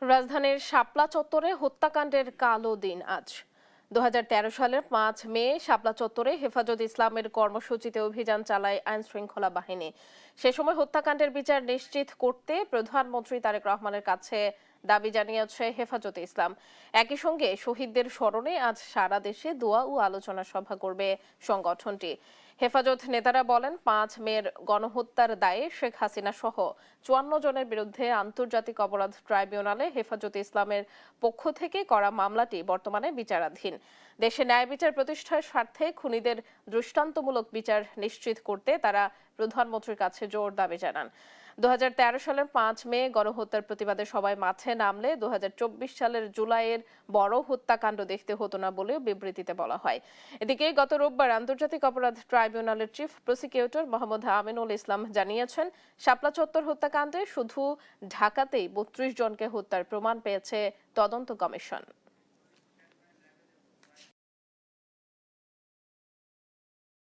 রাজধানীর শাপলা চত্বরে হত্যাকাণ্ডের কালো দিন আজ। ২০১৩ সালের ৫ মে শাপলা চত্বরে হেফাজত ইসলামের কর্মসূচিতে অভিযান চালায় আইনশৃঙ্খলা বাহিনী। সে সময় হত্যাকাণ্ডের বিচার নিশ্চিত করতে প্রধানমন্ত্রী তারেক রহমানের কাছে দাবি জানিয়েছে হেফাজতে ইসলাম। একই সঙ্গে শহীদদের স্মরণে আজ সারা দেশে দোয়া ও আলোচনা সভা করবে সংগঠনটি। হেফাজত নেতারা বলেন, ৫ মের গণহত্যার দায়ে শেখ হাসিনা সহ ৫৪ জনের বিরুদ্ধে আন্তর্জাতিক অপরাধ ট্রাইব্যুনালে হেফাজতে ইসলামের পক্ষ থেকে করা মামলাটি বর্তমানে বিচারাধীন। দেশে ন্যায় বিচার প্রতিষ্ঠার স্বার্থে খুনিদের দৃষ্টান্তমূলক বিচার নিশ্চিত করতে তারা প্রধানমন্ত্রীর কাছে জোর দাবি জানান। ২০১৩ সালের ৫ মে গণহত্যার প্রতিবাদে সবাই মাঠে নামলে ২০২৪ সালের জুলাইয়ের বড় হত্যাকাণ্ড দেখতে হতো না বলেও বিবৃতিতে বলা হয়। এদিকে গত রোববার আন্তর্জাতিক অপরাধ ট্রাইব্যুনালের চিফ প্রসিকিউটর মোহাম্মদ আমিনুল ইসলাম জানিয়েছেন, শাপলা চত্বর হত্যাকাণ্ডে শুধু ঢাকাতেই ৩২ জনকে হত্যার প্রমাণ পেয়েছে তদন্ত কমিশন।